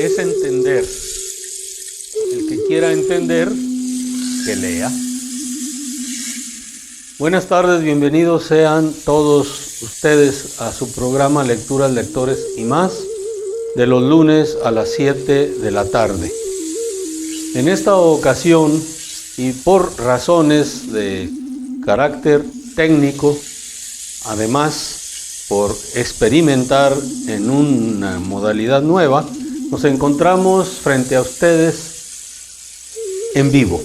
es entender. El que quiera entender, que lea. Buenas tardes, bienvenidos sean todos ustedes a su programa Lecturas, Lectores y Más, de los lunes a las 7 de la tarde. En esta ocasión, y por razones de carácter técnico, además por experimentar en una modalidad nueva, nos encontramos frente a ustedes en vivo.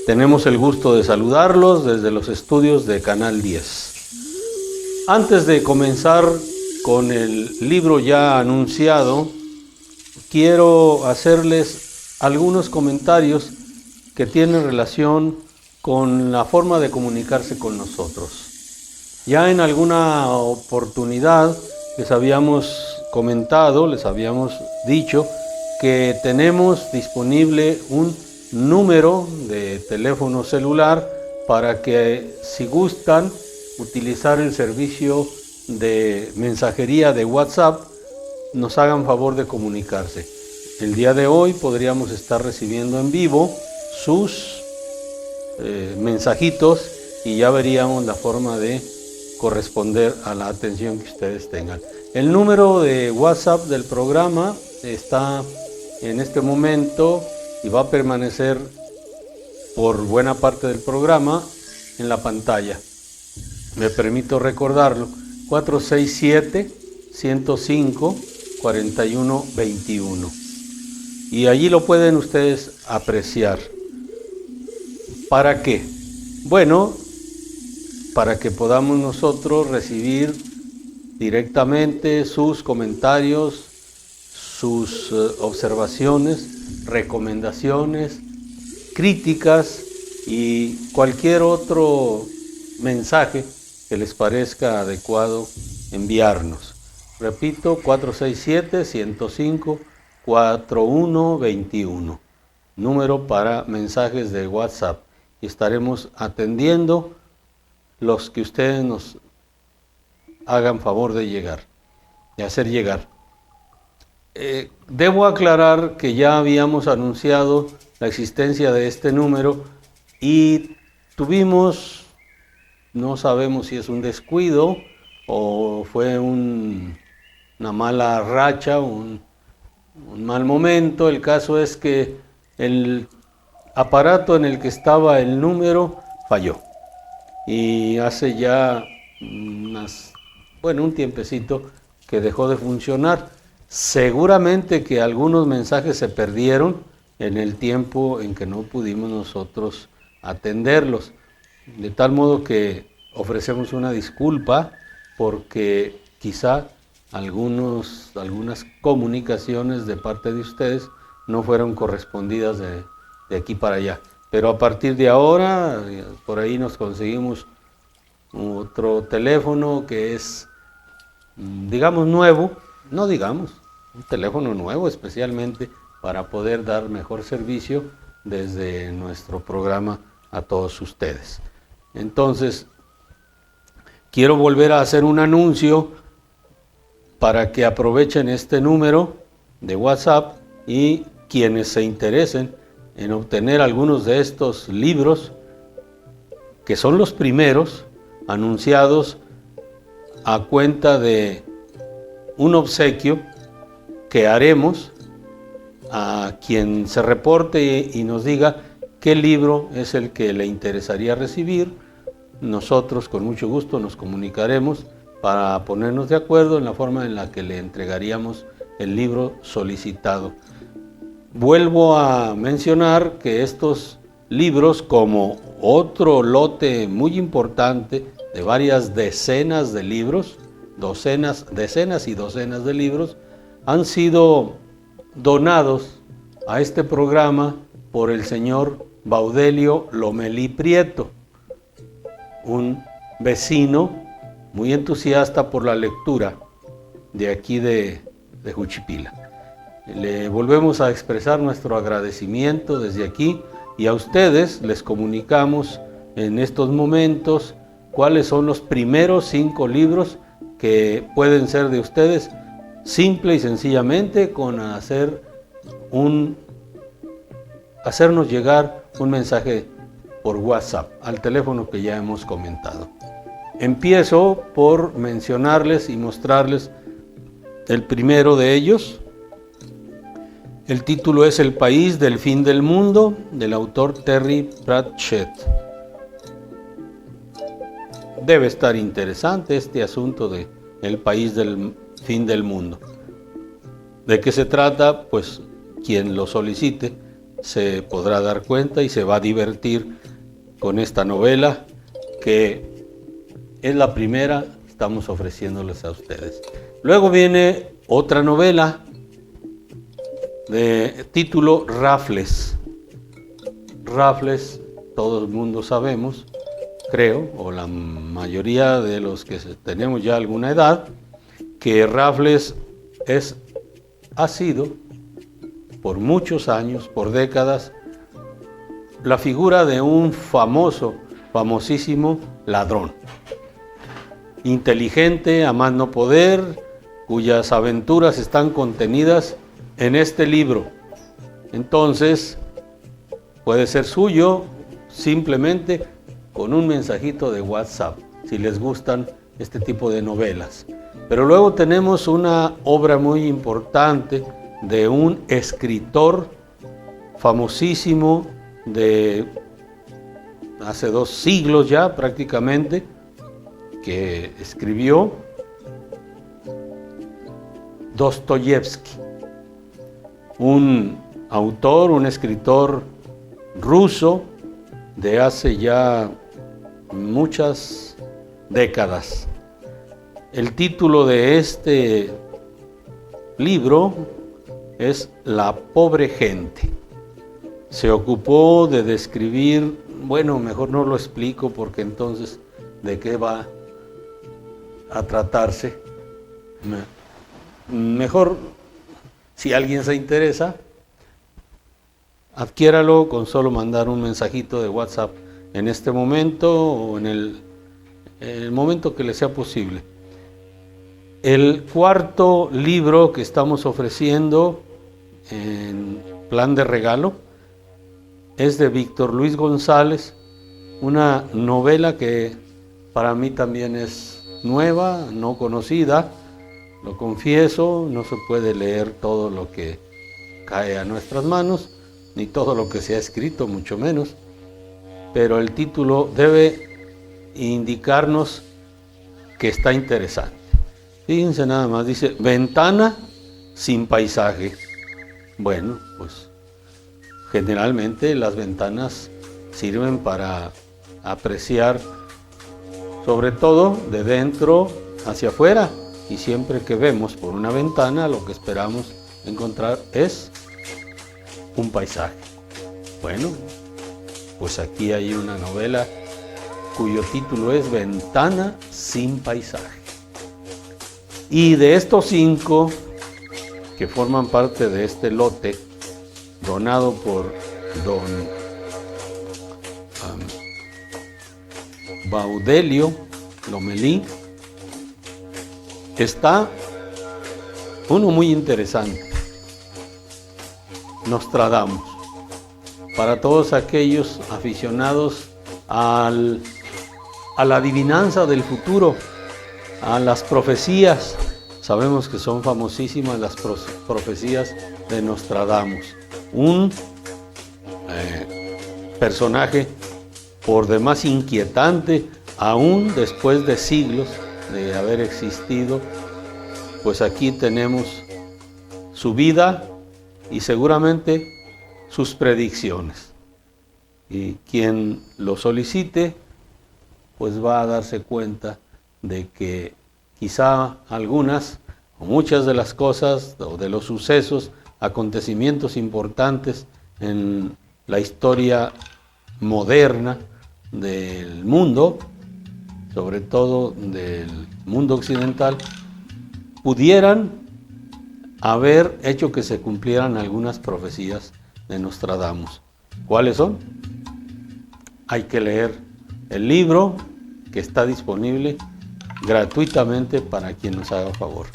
Tenemos el gusto de saludarlos desde los estudios de Canal 10. Antes de comenzar con el libro ya anunciado, quiero hacerles algunos comentarios que tienen relación con la forma de comunicarse con nosotros. Ya en alguna oportunidad les habíamos comentado, les habíamos dicho que tenemos disponible un número de teléfono celular para que, si gustan utilizar el servicio de mensajería de WhatsApp, nos hagan favor de comunicarse. El día de hoy podríamos estar recibiendo en vivo sus mensajitos y ya veríamos la forma de corresponder a la atención que ustedes tengan. El número de WhatsApp del programa está en este momento y va a permanecer por buena parte del programa en la pantalla. Me permito recordarlo: 467-105-4121. Y allí lo pueden ustedes apreciar. ¿Para qué? Bueno, para que podamos nosotros recibir directamente sus comentarios, sus observaciones, recomendaciones, críticas y cualquier otro mensaje que les parezca adecuado enviarnos. Repito, 467-105-4121, número para mensajes de WhatsApp, y estaremos atendiendo los que ustedes nos hagan favor de hacer llegar. Debo aclarar que ya habíamos anunciado la existencia de este número y tuvimos, no sabemos si es un descuido o fue una mala racha, un mal momento. El caso es que el aparato en el que estaba el número falló y hace ya un tiempecito que dejó de funcionar. Seguramente que algunos mensajes se perdieron en el tiempo en que no pudimos nosotros atenderlos, de tal modo que ofrecemos una disculpa porque quizá algunas comunicaciones de parte de ustedes no fueron correspondidas de aquí para allá. Pero a partir de ahora, por ahí nos conseguimos otro teléfono que es, nuevo, un teléfono nuevo especialmente para poder dar mejor servicio desde nuestro programa a todos ustedes. Entonces, quiero volver a hacer un anuncio para que aprovechen este número de WhatsApp y quienes se interesen en obtener algunos de estos libros, que son los primeros anunciados a cuenta de un obsequio que haremos a quien se reporte y nos diga qué libro es el que le interesaría recibir. Nosotros con mucho gusto nos comunicaremos para ponernos de acuerdo en la forma en la que le entregaríamos el libro solicitado. Vuelvo a mencionar que estos libros, como otro lote muy importante de varias decenas de libros, decenas y docenas de libros, han sido donados a este programa por el señor Baudelio Lomelí Prieto, un vecino muy entusiasta por la lectura de aquí de Juchipila. Le volvemos a expresar nuestro agradecimiento desde aquí, y a ustedes les comunicamos en estos momentos cuáles son los primeros 5 libros que pueden ser de ustedes simple y sencillamente con hacernos llegar un mensaje por WhatsApp al teléfono que ya hemos comentado. Empiezo por mencionarles y mostrarles el primero de ellos. El título es El país del fin del mundo, del autor Terry Pratchett. Debe estar interesante este asunto de el país del fin del mundo. ¿De qué se trata? Pues quien lo solicite se podrá dar cuenta y se va a divertir con esta novela, que es la primera que estamos ofreciéndoles a ustedes. Luego viene otra novela de título Raffles. Raffles, todo el mundo sabemos, creo, o la mayoría de los que tenemos ya alguna edad, que Raffles ha sido por muchos años, por décadas, la figura de un famosísimo ladrón, inteligente a más no poder, cuyas aventuras están contenidas en este libro. Entonces, puede ser suyo simplemente con un mensajito de WhatsApp, si les gustan este tipo de novelas. Pero luego tenemos una obra muy importante de un escritor famosísimo de hace 2 siglos ya prácticamente, que escribió Dostoyevsky, un autor, un escritor ruso de hace ya muchas décadas. El título de este libro es La pobre gente. Se ocupó de describir, bueno, mejor no lo explico porque entonces de qué va a tratarse. Mejor, si alguien se interesa, adquiéralo con solo mandar un mensajito de WhatsApp en este momento o en el momento que le sea posible. El cuarto libro que estamos ofreciendo en plan de regalo es de Víctor Luis González, una novela que para mí también es nueva, no conocida, lo confieso, no se puede leer todo lo que cae a nuestras manos, ni todo lo que se ha escrito, mucho menos, pero el título debe indicarnos que está interesante. Fíjense nada más, dice, Ventana sin paisaje. Bueno, pues generalmente las ventanas sirven para apreciar, sobre todo de dentro hacia afuera, y siempre que vemos por una ventana lo que esperamos encontrar es un paisaje. Bueno, pues aquí hay una novela cuyo título es Ventana sin paisaje. Y de estos 5 que forman parte de este lote donado por don Baudelio Lomelí, está uno muy interesante, Nostradamus, para todos aquellos aficionados a la adivinanza del futuro, a las profecías. Sabemos que son famosísimas las profecías de Nostradamus, un personaje por demás inquietante, aún después de siglos de haber existido. Pues aquí tenemos su vida y seguramente sus predicciones, y quien lo solicite pues va a darse cuenta de que quizá algunas o muchas de las cosas o de los sucesos, acontecimientos importantes en la historia moderna del mundo, sobre todo del mundo occidental, pudieran haber hecho que se cumplieran algunas profecías de Nostradamus. ¿Cuáles son? Hay que leer el libro, que está disponible gratuitamente para quien nos haga favor.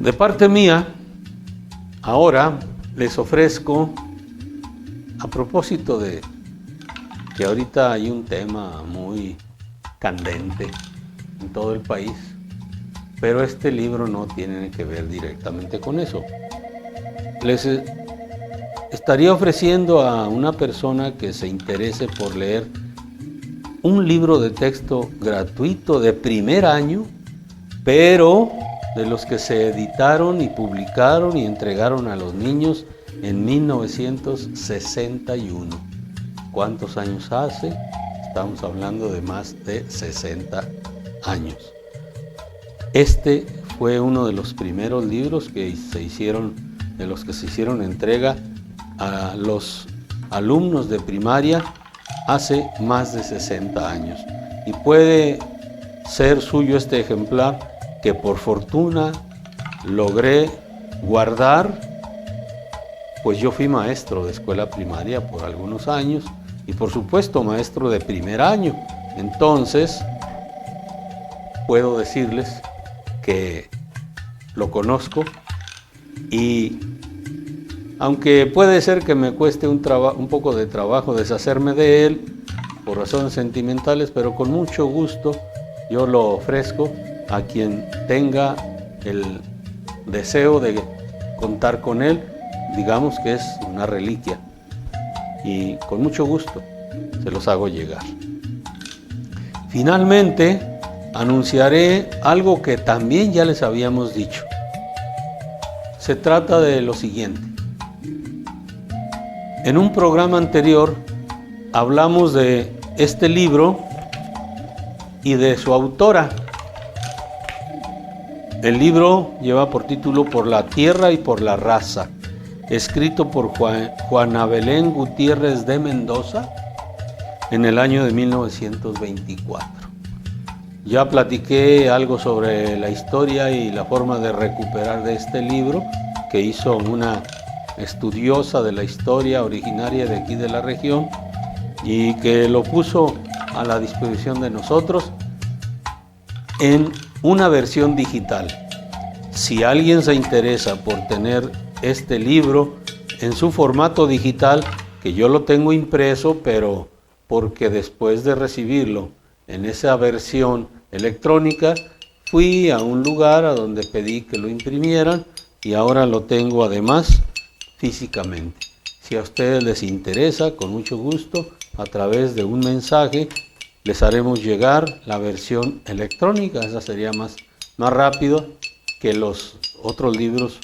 De parte mía, ahora les ofrezco, a propósito de que ahorita hay un tema muy candente en todo el país, pero este libro no tiene que ver directamente con eso. Les estaría ofreciendo a una persona que se interese por leer un libro de texto gratuito de primer año, pero de los que se editaron y publicaron y entregaron a los niños en 1961. ¿Cuántos años hace? Estamos hablando de más de 60 años. Este fue uno de los primeros libros que se hicieron, de los que se hicieron entrega a los alumnos de primaria hace más de 60 años. Y puede ser suyo este ejemplar que por fortuna logré guardar, pues yo fui maestro de escuela primaria por algunos años y por supuesto maestro de primer año. Entonces, puedo decirles que lo conozco y aunque puede ser que me cueste un poco de trabajo deshacerme de él por razones sentimentales, pero con mucho gusto yo lo ofrezco a quien tenga el deseo de contar con él. Digamos que es una reliquia y con mucho gusto se los hago llegar. Finalmente, anunciaré algo que también ya les habíamos dicho. Se trata de lo siguiente. En un programa anterior hablamos de este libro y de su autora. El libro lleva por título Por la tierra y por la raza, escrito por Juana Belén Gutiérrez de Mendoza en el año de 1924. Ya platiqué algo sobre la historia y la forma de recuperar de este libro que hizo una estudiosa de la historia originaria de aquí de la región y que lo puso a la disposición de nosotros en una versión digital. Si alguien se interesa por tener este libro en su formato digital, que yo lo tengo impreso, pero porque después de recibirlo en esa versión electrónica, fui a un lugar a donde pedí que lo imprimieran y ahora lo tengo además físicamente. Si a ustedes les interesa, con mucho gusto, a través de un mensaje, les haremos llegar la versión electrónica. Esa sería más rápido que los otros libros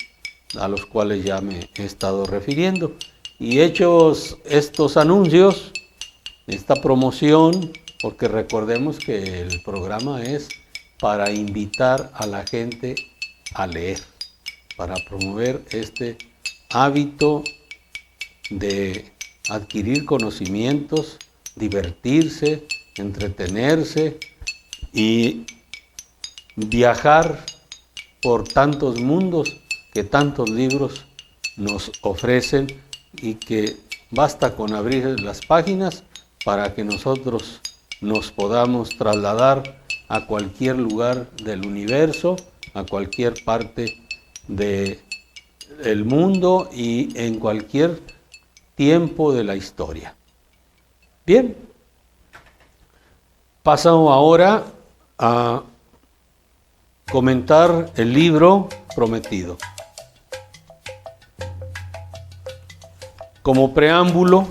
a los cuales ya me he estado refiriendo. Y hechos estos anuncios, esta promoción, porque recordemos que el programa es para invitar a la gente a leer, para promover este hábito de adquirir conocimientos, divertirse, entretenerse y viajar por tantos mundos que tantos libros nos ofrecen y que basta con abrir las páginas para que nosotros nos podamos trasladar a cualquier lugar del universo, a cualquier parte del mundo y en cualquier tiempo de la historia. Bien, pasamos ahora a comentar el libro prometido. Como preámbulo,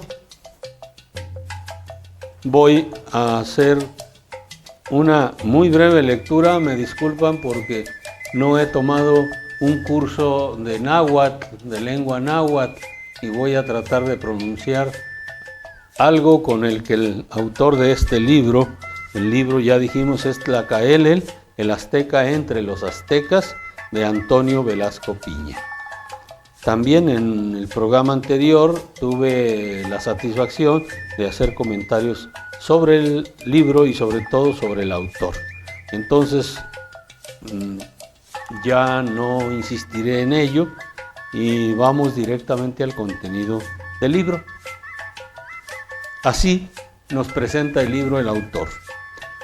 voy a hacer una muy breve lectura. Me disculpan porque no he tomado un curso de náhuatl, de lengua náhuatl, y voy a tratar de pronunciar algo con el que el autor de este libro, el libro ya dijimos es Tlacaelel, el azteca entre los aztecas, de Antonio Velasco Piña. También en el programa anterior tuve la satisfacción de hacer comentarios sobre el libro y sobre todo sobre el autor. Entonces ya no insistiré en ello y vamos directamente al contenido del libro. Así nos presenta el libro el autor.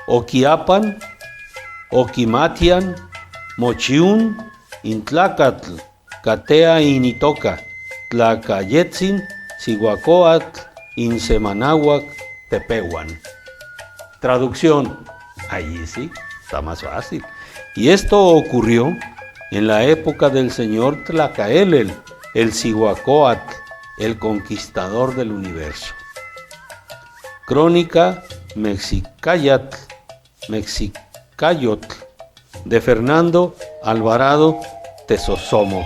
Oquiapan, Oquimatian, Mochiún Intlacatl, Catea Initoca, Tlacayetzin, Cihuacóatl, Insemanáhuac, Tepehuan. Traducción, ahí sí, está más fácil. Y esto ocurrió en la época del señor Tlacaelel, el Cihuacóatl, el conquistador del universo. Crónica Mexicayotl, de Fernando Alvarado Tezosomoc.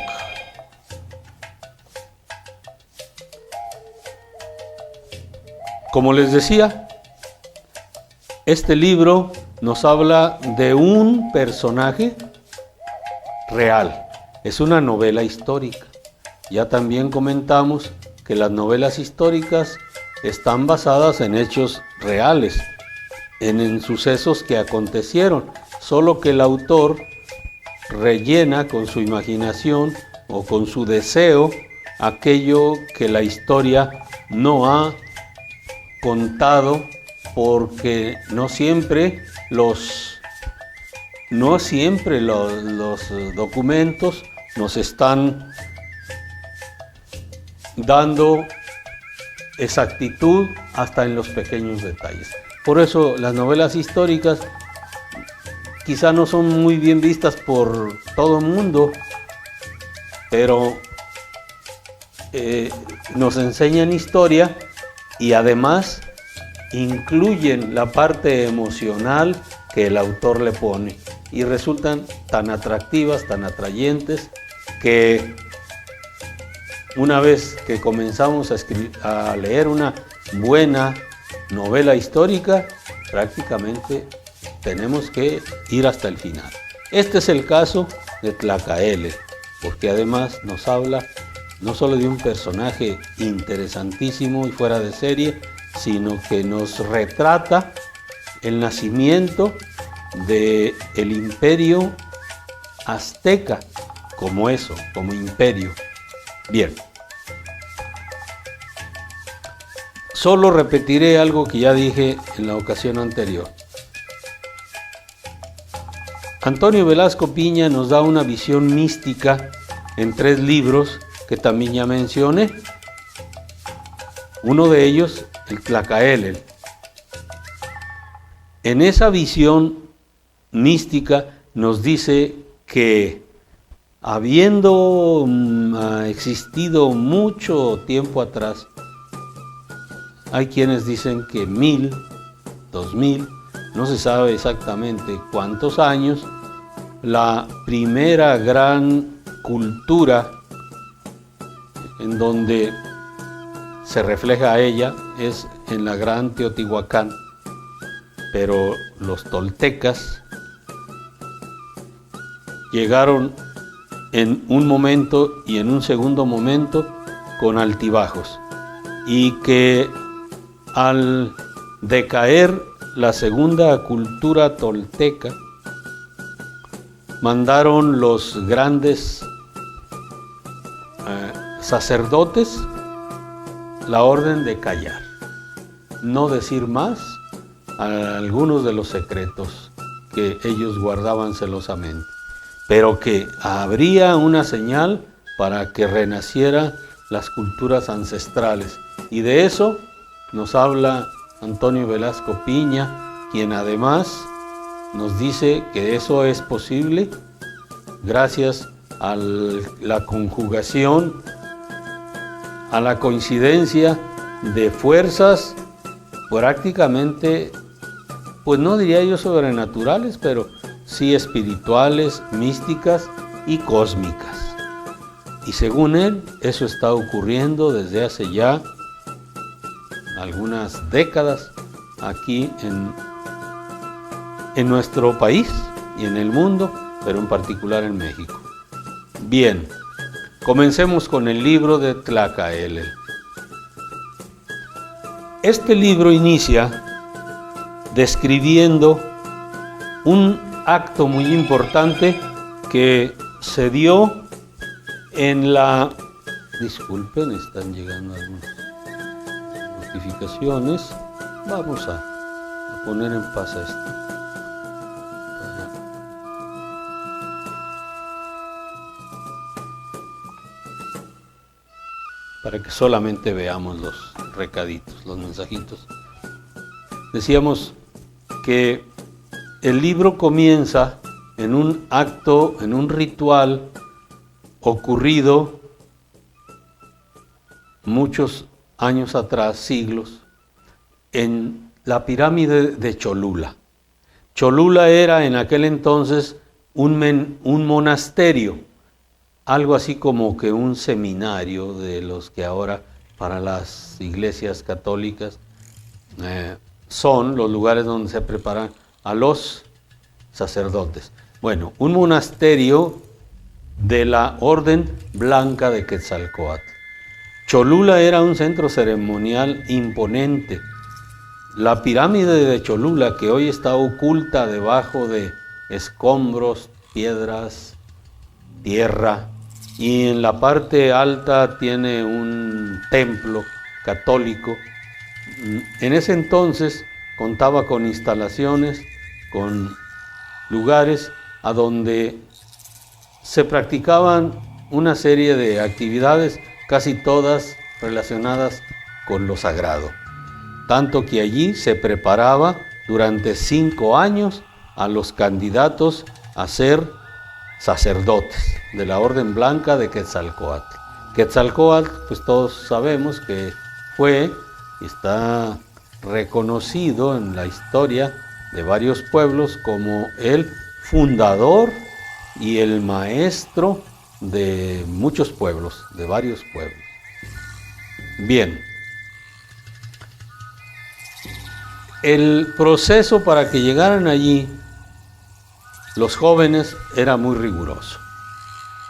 Como les decía, este libro nos habla de un personaje real. Es una novela histórica. Ya también comentamos que las novelas históricas están basadas en hechos reales, en sucesos que acontecieron, solo que el autor rellena con su imaginación o con su deseo aquello que la historia no ha contado, porque no siempre los documentos nos están dando exactitud hasta en los pequeños detalles. Por eso las novelas históricas quizá no son muy bien vistas por todo el mundo, pero nos enseñan historia y además incluyen la parte emocional que el autor le pone y resultan tan atractivas, tan atrayentes, que una vez que comenzamos a leer una buena novela histórica, prácticamente tenemos que ir hasta el final. Este es el caso de Tlacaelel, porque además nos habla no solo de un personaje interesantísimo y fuera de serie, sino que nos retrata el nacimiento del imperio azteca como eso, como imperio. Bien, solo repetiré algo que ya dije en la ocasión anterior. Antonio Velasco Piña nos da una visión mística en 3 libros que también ya mencioné. Uno de ellos, el Tlacaelel. En esa visión mística nos dice que habiendo existido mucho tiempo atrás, hay quienes dicen que 1000, 2000, no se sabe exactamente cuántos años, la primera gran cultura en donde se refleja a ella es en la gran Teotihuacán, pero los toltecas llegaron en un momento y en un segundo momento con altibajos, y que al decaer la segunda cultura tolteca, mandaron los grandes sacerdotes la orden de callar, no decir más a algunos de los secretos que ellos guardaban celosamente, pero que habría una señal para que renacieran las culturas ancestrales. Y de eso nos habla Antonio Velasco Piña, quien además nos dice que eso es posible gracias a la conjugación, a la coincidencia de fuerzas prácticamente, pues no diría yo sobrenaturales, pero sí espirituales, místicas y cósmicas. Y según él, eso está ocurriendo desde hace ya algunas décadas aquí en nuestro país y en el mundo, pero en particular en México. Bien, comencemos con el libro de Tlacaelel. Este libro inicia describiendo un acto muy importante que se dio en la... Disculpen, están llegando algunas notificaciones. Vamos a poner en paz esto. para que solamente veamos los recaditos, los mensajitos. Decíamos que el libro comienza en un acto, en un ritual ocurrido muchos años atrás, siglos, en la pirámide de Cholula. Cholula era en aquel entonces un monasterio, algo así como que un seminario de los que ahora para las iglesias católicas son los lugares donde se preparan a los sacerdotes. Bueno, un monasterio de la Orden Blanca de Quetzalcóatl. Cholula era un centro ceremonial imponente. La pirámide de Cholula, que hoy está oculta debajo de escombros, piedras, tierra, y en la parte alta tiene un templo católico. En ese entonces contaba con instalaciones, con lugares a donde se practicaban una serie de actividades, casi todas relacionadas con lo sagrado. Tanto que allí se preparaba durante 5 años a los candidatos a ser sacerdotes de la Orden Blanca de Quetzalcóatl. Quetzalcóatl, pues todos sabemos que fue y está reconocido en la historia de varios pueblos como el fundador y el maestro de muchos pueblos, de varios pueblos. Bien, el proceso para que llegaran allí los jóvenes era muy riguroso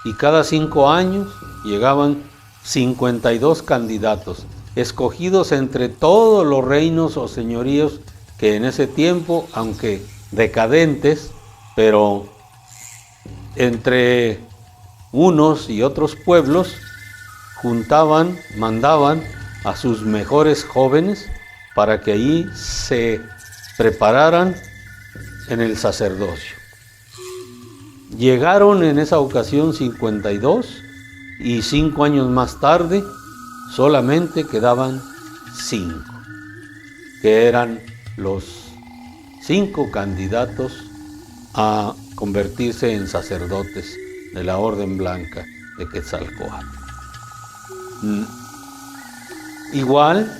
y cada 5 años llegaban 52 candidatos escogidos entre todos los reinos o señoríos que en ese tiempo, aunque decadentes, pero entre unos y otros pueblos mandaban a sus mejores jóvenes para que allí se prepararan en el sacerdocio. Llegaron en esa ocasión 52 y 5 años más tarde solamente quedaban 5, que eran los 5 candidatos a convertirse en sacerdotes de la Orden Blanca de Quetzalcóatl. Igual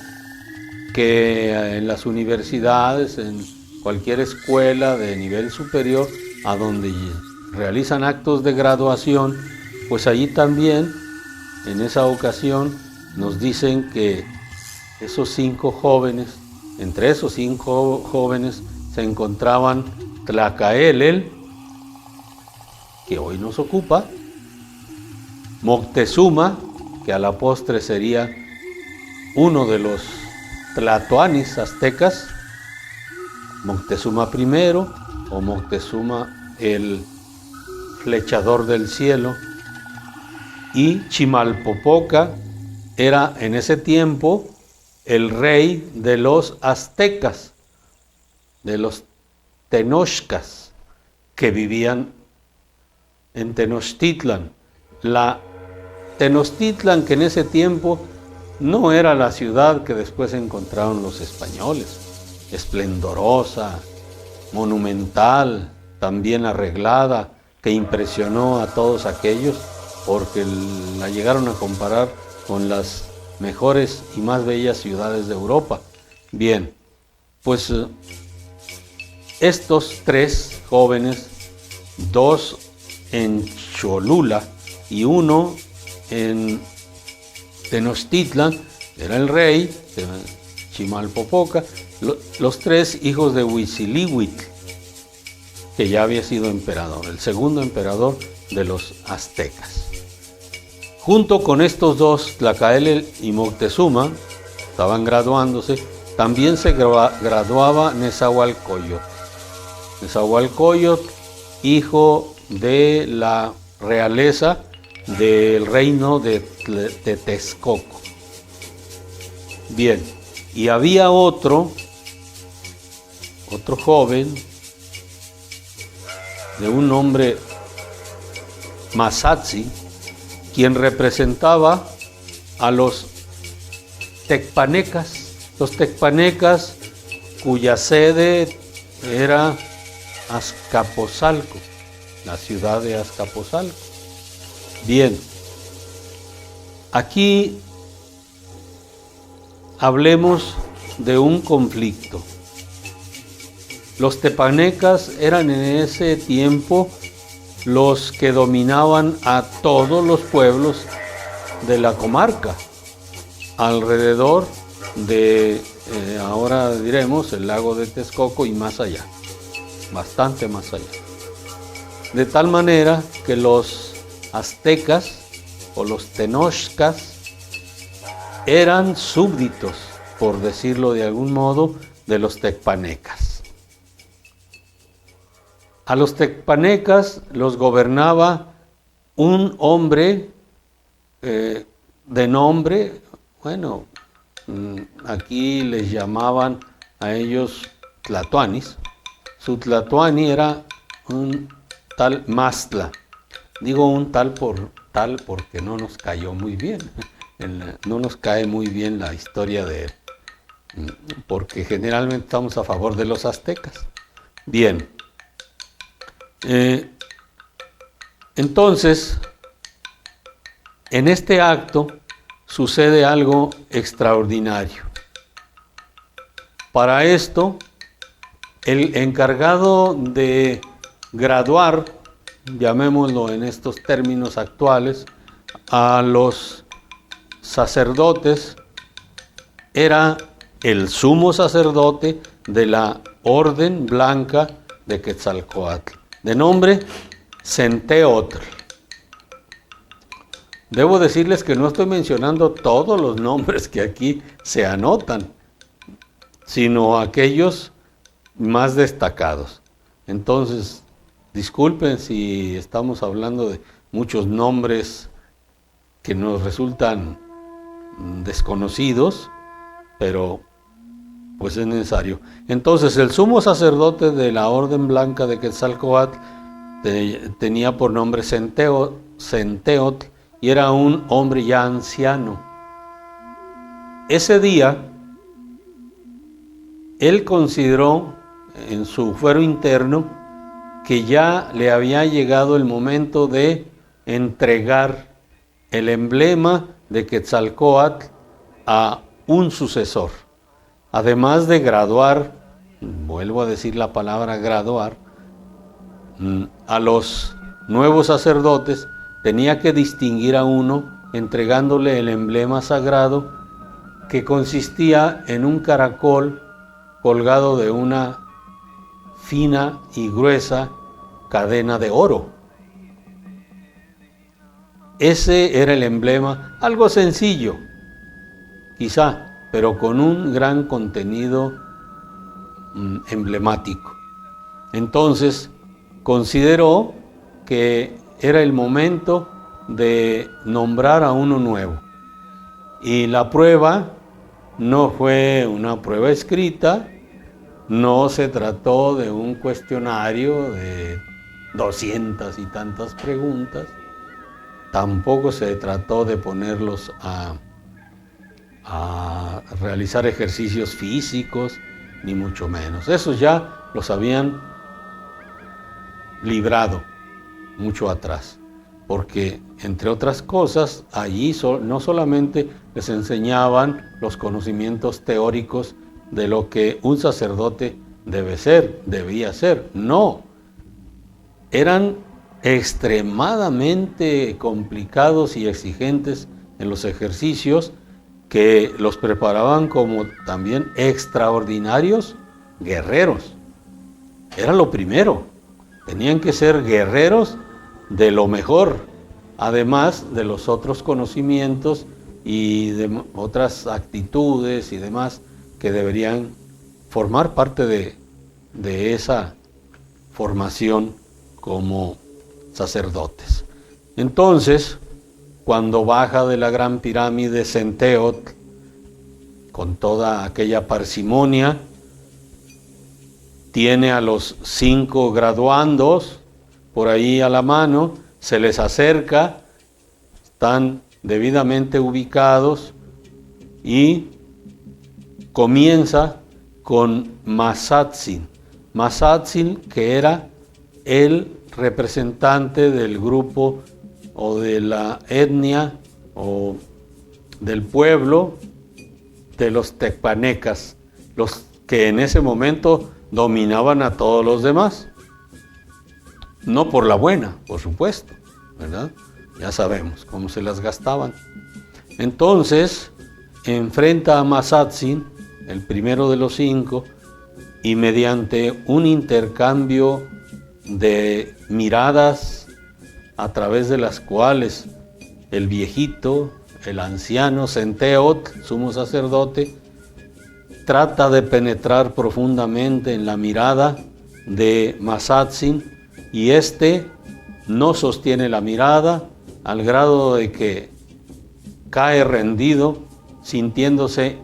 que en las universidades, en cualquier escuela de nivel superior, a donde realizan actos de graduación, pues allí también, en esa ocasión, nos dicen que esos 5 jóvenes, entre esos 5 jóvenes se encontraban Tlacaelel, que hoy nos ocupa, Moctezuma, que a la postre sería uno de los tlatoanis aztecas, Moctezuma I o Moctezuma el flechador del cielo, y Chimalpopoca era en ese tiempo el rey de los aztecas, de los tenochcas, que vivían en Tenochtitlan. La Tenochtitlan, que en ese tiempo no era la ciudad que después encontraron los españoles, esplendorosa, monumental, también arreglada, que impresionó a todos aquellos porque la llegaron a comparar con las mejores y más bellas ciudades de Europa. Bien, pues estos 3 jóvenes, 2 en Cholula y 1 en Tenochtitlan, era el rey de Chimalpopoca, los 3 hijos de Huitzilihuitl, que ya había sido emperador, el segundo emperador de los aztecas. Junto con estos 2, Tlacaelel y Moctezuma, estaban graduándose, también se graduaba Nezahualcóyotl. Nezahualcóyotl, hijo de la realeza del reino de Texcoco. Bien, y había otro joven de un nombre Masatsi, quien representaba a los tecpanecas. Los tecpanecas, cuya sede era Azcapotzalco, la ciudad de Azcapotzalco. Bien, aquí hablemos de un conflicto. Los tepanecas eran en ese tiempo los que dominaban a todos los pueblos de la comarca, alrededor de, ahora diremos, el lago de Texcoco y más allá, bastante más allá. De tal manera que los aztecas o los tenochcas eran súbditos, por decirlo de algún modo, de los tecpanecas. A los tecpanecas los gobernaba un hombre de nombre, bueno, aquí les llamaban a ellos tlatoanis. Su tlatoani era un tal Mastla. Digo un tal porque no nos cayó muy bien. No nos cae muy bien la historia de él, porque generalmente estamos a favor de los aztecas. Bien. Entonces, en este acto sucede algo extraordinario. Para esto, el encargado de graduar, llamémoslo en estos términos actuales, a los sacerdotes, era el sumo sacerdote de la Orden Blanca de Quetzalcóatl, de nombre Centeotl. Debo decirles que no estoy mencionando todos los nombres que aquí se anotan, sino aquellos más destacados. Entonces, disculpen si estamos hablando de muchos nombres que nos resultan desconocidos, pero pues es necesario. Entonces, el sumo sacerdote de la Orden Blanca de Quetzalcóatl tenía por nombre Centeotl y era un hombre ya anciano. Ese día, él consideró en su fuero interno que ya le había llegado el momento de entregar el emblema de Quetzalcóatl a un sucesor. Además de graduar, vuelvo a decir la palabra graduar, a los nuevos sacerdotes, tenía que distinguir a uno entregándole el emblema sagrado que consistía en un caracol colgado de una fina y gruesa cadena de oro. Ese era el emblema, algo sencillo, quizá, pero con un gran contenido emblemático. Entonces, consideró que era el momento de nombrar a uno nuevo. Y la prueba no fue una prueba escrita, no se trató de un cuestionario de 200 y tantas preguntas, tampoco se trató de ponerlos a realizar ejercicios físicos, ni mucho menos. Esos ya los habían librado mucho atrás, porque entre otras cosas, allí no solamente les enseñaban los conocimientos teóricos de lo que un sacerdote debía ser, no, eran extremadamente complicados y exigentes en los ejercicios que los preparaban como también extraordinarios guerreros. Era lo primero, tenían que ser guerreros de lo mejor, además de los otros conocimientos y de otras actitudes y demás que deberían formar parte de esa formación como sacerdotes. Entonces, cuando baja de la gran pirámide Centeotl, con toda aquella parsimonia, tiene a los 5 graduandos por ahí a la mano, se les acerca, están debidamente ubicados, y comienza con Mazatzin. Mazatzin, que era el representante del grupo o de la etnia o del pueblo de los tecpanecas, los que en ese momento dominaban a todos los demás. No por la buena, por supuesto, ¿verdad? Ya sabemos cómo se las gastaban. Entonces, enfrenta a Mazatzin, el primero de los 5, y mediante un intercambio de miradas a través de las cuales el viejito, el anciano Senteot, sumo sacerdote, trata de penetrar profundamente en la mirada de Mazatzin, y éste no sostiene la mirada al grado de que cae rendido, sintiéndose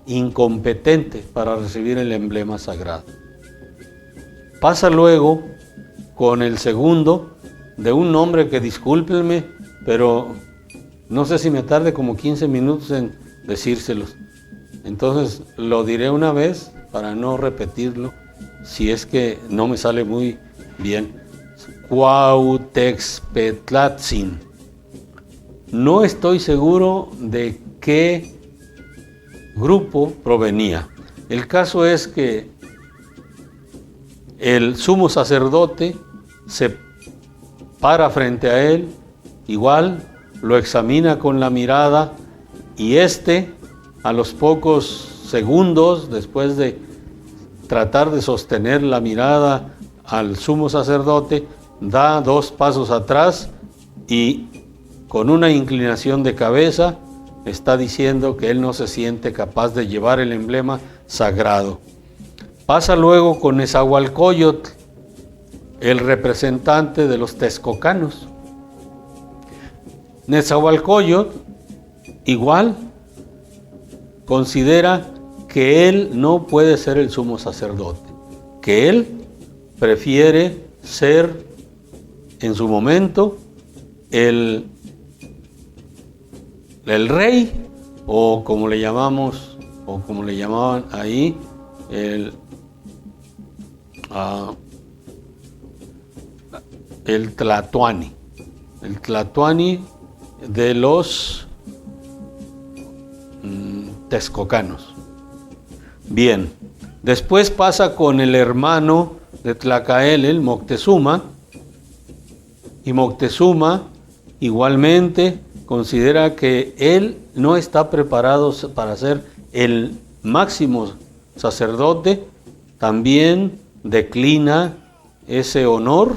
incompetente para recibir el emblema sagrado. Pasa luego con el segundo, de un nombre que, discúlpenme, pero no sé si me tarde como 15 minutos en decírselos. Entonces lo diré una vez para no repetirlo, si es que no me sale muy bien. Cuautexpetlatzin. No estoy seguro de qué grupo provenía. El caso es que el sumo sacerdote se para frente a él, igual lo examina con la mirada, y éste, a los pocos segundos, después de tratar de sostener la mirada al sumo sacerdote, da 2 pasos atrás y con una inclinación de cabeza está diciendo que él no se siente capaz de llevar el emblema sagrado. Pasa luego con Nezahualcóyotl, el representante de los texcocanos. Nezahualcóyotl igual considera que él no puede ser el sumo sacerdote, que él prefiere ser en su momento el rey, o como le llamamos, o como le llamaban ahí, el tlatoani, de los texcocanos. Bien, después pasa con el hermano de Tlacaelel, Moctezuma, y Moctezuma igualmente considera que él no está preparado para ser el máximo sacerdote, también declina ese honor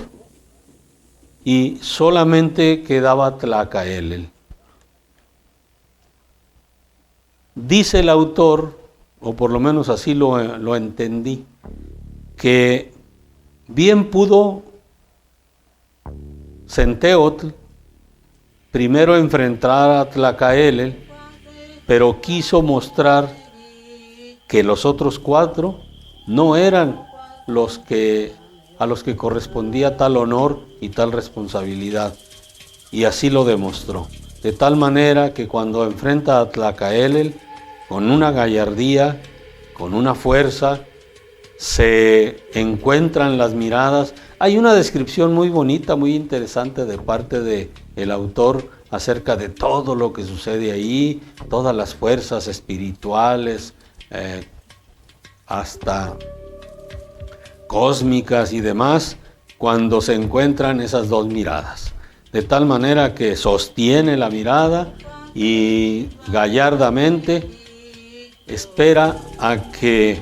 y solamente quedaba Tlacaelel. Dice el autor, o por lo menos así lo entendí, que bien pudo Senteotl primero enfrentar a Tlacaelel, pero quiso mostrar que los otros 4 no eran a los que correspondía tal honor y tal responsabilidad, y así lo demostró, de tal manera que cuando enfrenta a Tlacaelel con una gallardía, con una fuerza, se encuentran las miradas. Hay una descripción muy bonita, muy interesante de parte del autor acerca de todo lo que sucede ahí, todas las fuerzas espirituales, hasta cósmicas y demás, cuando se encuentran esas 2 miradas. De tal manera que sostiene la mirada y gallardamente espera a que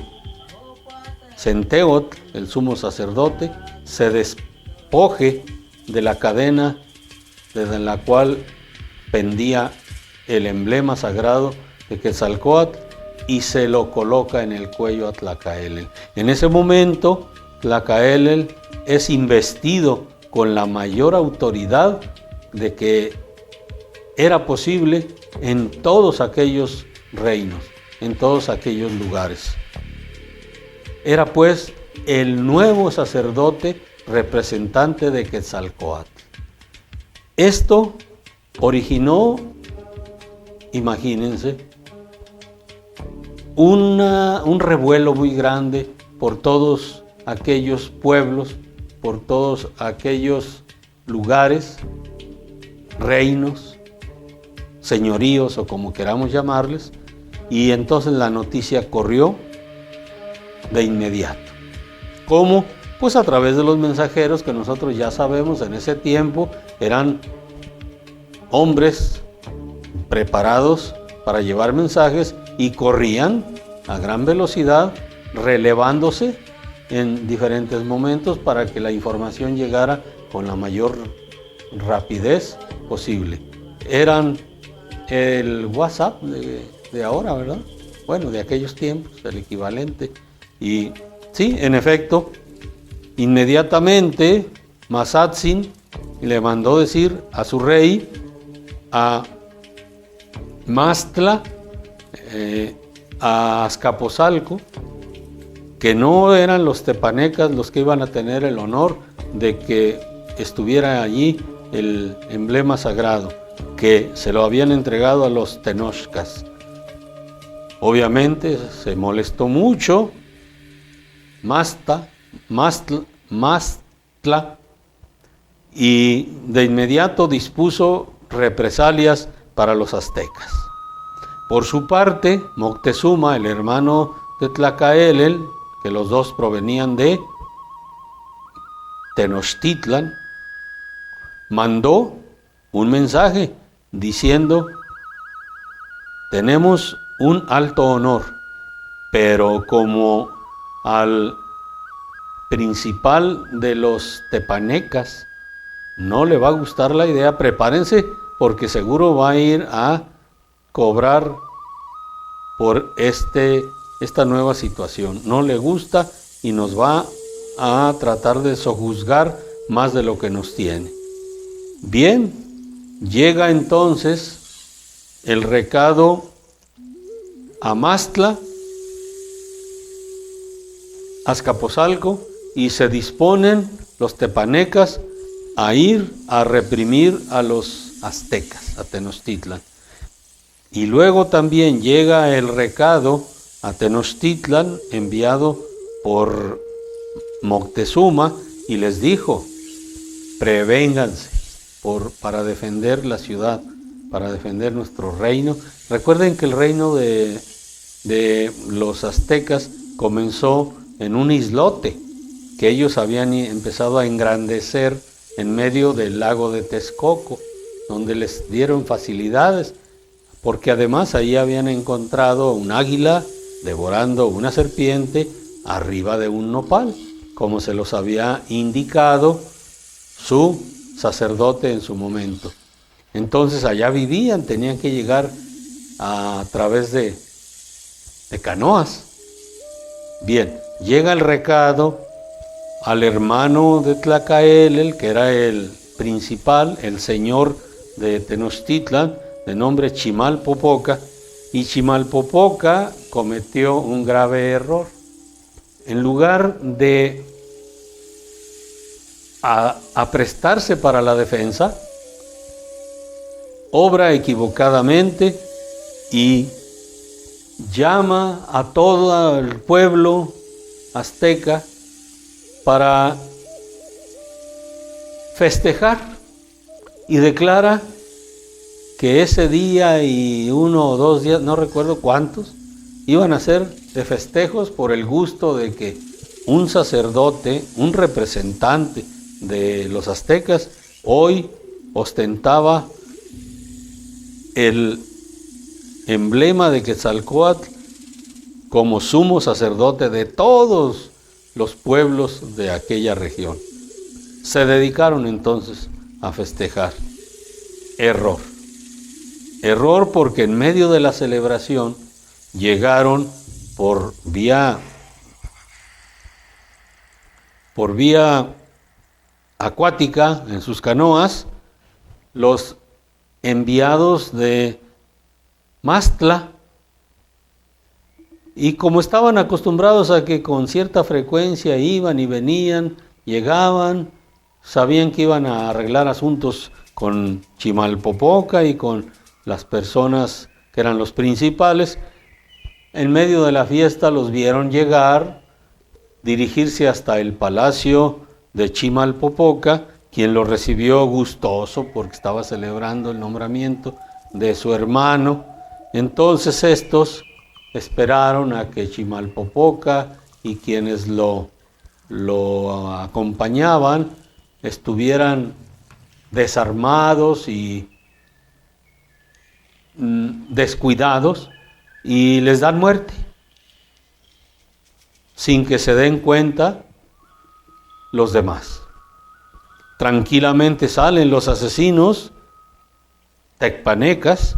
Senteotl, el sumo sacerdote, se despoje de la cadena desde la cual pendía el emblema sagrado de Quetzalcóatl y se lo coloca en el cuello a Tlacaelel. En ese momento, Tlacaelel es investido con la mayor autoridad de que era posible en todos aquellos reinos, en todos aquellos lugares. Era pues el nuevo sacerdote representante de Quetzalcóatl. Esto originó, imagínense, un revuelo muy grande por todos aquellos pueblos, por todos aquellos lugares, reinos, señoríos o como queramos llamarles, y entonces la noticia corrió de inmediato. ¿Cómo? Pues a través de los mensajeros que nosotros ya sabemos en ese tiempo eran hombres preparados para llevar mensajes y corrían a gran velocidad, relevándose en diferentes momentos para que la información llegara con la mayor rapidez posible. Eran el WhatsApp de ahora, ¿verdad? Bueno, de aquellos tiempos, el equivalente. Y sí, en efecto, inmediatamente Mazatzin le mandó decir a su rey, a Mastla, a Azcapotzalco, que no eran los tepanecas los que iban a tener el honor de que estuviera allí el emblema sagrado, que se lo habían entregado a los tenochcas. Obviamente se molestó mucho Mastla, y de inmediato dispuso represalias para los aztecas. Por su parte, Moctezuma, el hermano de Tlacaelel, que los dos provenían de Tenochtitlan, mandó un mensaje diciendo: tenemos un alto honor, pero como al principal de los tepanecas no le va a gustar la idea, prepárense porque seguro va a ir a cobrar por esta nueva situación. No le gusta y nos va a tratar de sojuzgar más de lo que nos tiene. Bien, llega entonces el recado a Mastla, Azcapotzalco, y se disponen los tepanecas a ir a reprimir a los aztecas, a Tenochtitlan. Y luego también llega el recado a Tenochtitlan enviado por Moctezuma y les dijo: prevénganse para defender la ciudad, para defender nuestro reino. Recuerden que el reino de los aztecas comenzó en un islote que ellos habían empezado a engrandecer en medio del lago de Texcoco, donde les dieron facilidades, porque además ahí habían encontrado un águila devorando una serpiente arriba de un nopal, como se los había indicado su sacerdote en su momento. Entonces allá vivían, tenían que llegar a través de canoas. Bien, llega el recado al hermano de Tlacaelel, que era el principal, el señor de Tenochtitlan, de nombre Chimalpopoca, y Chimalpopoca cometió un grave error. En lugar de aprestarse para la defensa, obra equivocadamente y llama a todo el pueblo azteca para festejar y declara que ese día y 1 o 2 días, no recuerdo cuántos, iban a ser de festejos por el gusto de que un sacerdote, un representante de los aztecas, hoy ostentaba el emblema de Quetzalcóatl como sumo sacerdote de todos los pueblos de aquella región. Se dedicaron entonces a festejar. Error. Error porque en medio de la celebración llegaron por vía acuática en sus canoas los enviados de Mastla, y como estaban acostumbrados a que con cierta frecuencia iban y venían, llegaban, sabían que iban a arreglar asuntos con Chimalpopoca y con las personas que eran los principales. En medio de la fiesta los vieron llegar, dirigirse hasta el palacio de Chimalpopoca, quien lo recibió gustoso porque estaba celebrando el nombramiento de su hermano. Entonces estos esperaron a que Chimalpopoca y quienes lo acompañaban estuvieran desarmados y descuidados, y les dan muerte sin que se den cuenta los demás. Tranquilamente salen los asesinos tecpanecas,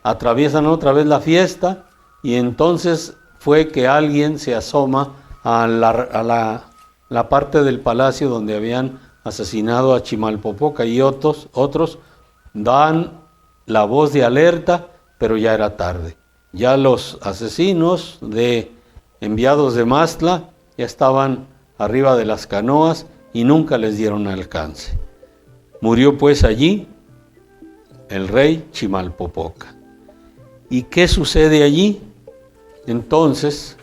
atraviesan otra vez la fiesta, y entonces fue que alguien se asoma a la parte del palacio donde habían asesinado a Chimalpopoca, y otros dan la voz de alerta, pero ya era tarde. Ya los asesinos enviados de Mastla ya estaban arriba de las canoas y nunca les dieron alcance. Murió pues allí el rey Chimalpopoca. ¿Y qué sucede allí? Entonces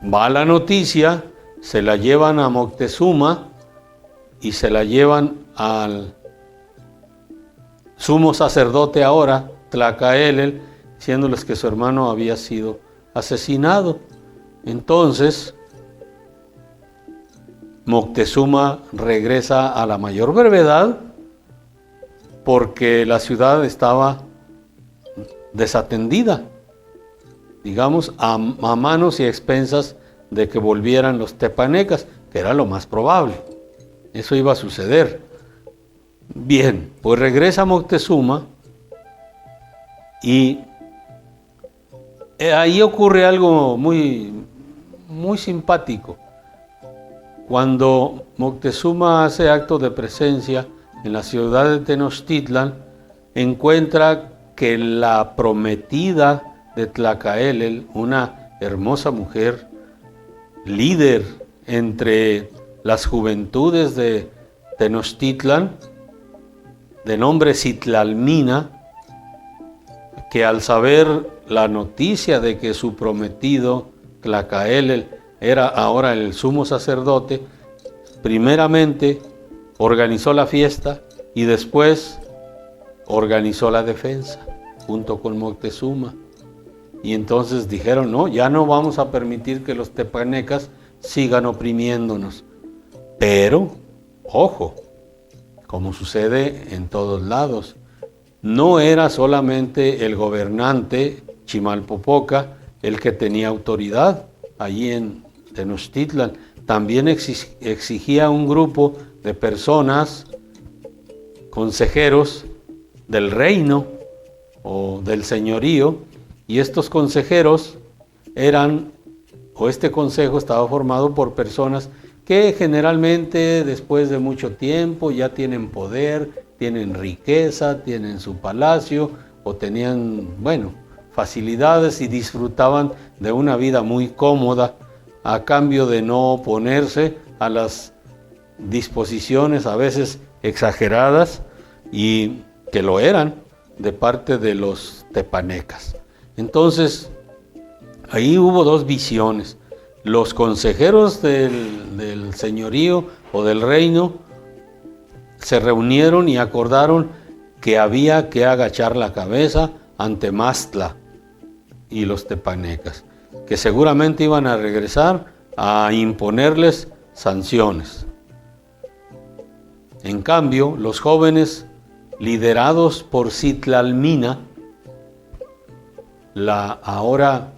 va la noticia, se la llevan a Moctezuma y se la llevan al sumo sacerdote ahora, Tlacaelel, diciéndoles que su hermano había sido asesinado. Entonces Moctezuma regresa a la mayor brevedad porque la ciudad estaba desatendida, digamos, a manos y expensas de que volvieran los tepanecas, que era lo más probable. Eso iba a suceder. Bien, pues regresa Moctezuma y ahí ocurre algo muy, muy simpático. Cuando Moctezuma hace acto de presencia en la ciudad de Tenochtitlan, encuentra que la prometida de Tlacaelel, una hermosa mujer, líder entre las juventudes de Tenochtitlan, de nombre Citlalmina, que al saber la noticia de que su prometido Tlacaelel era ahora el sumo sacerdote, primeramente organizó la fiesta y después organizó la defensa junto con Moctezuma. Y entonces dijeron, no, ya no vamos a permitir que los tepanecas sigan oprimiéndonos. Pero, ojo, como sucede en todos lados, no era solamente el gobernante Chimalpopoca el que tenía autoridad allí en Tenochtitlan. También exigía un grupo de personas, consejeros del reino o del señorío, y estos consejeros este consejo estaba formado por personas que generalmente después de mucho tiempo ya tienen poder, tienen riqueza, tienen su palacio o tenían, facilidades y disfrutaban de una vida muy cómoda a cambio de no oponerse a las disposiciones a veces exageradas y que lo eran de parte de los tepanecas. Entonces, ahí hubo dos visiones. Los consejeros del señorío o del reino se reunieron y acordaron que había que agachar la cabeza ante Mastla y los tepanecas, que seguramente iban a regresar a imponerles sanciones. En cambio, los jóvenes, liderados por Citlalmina, la ahora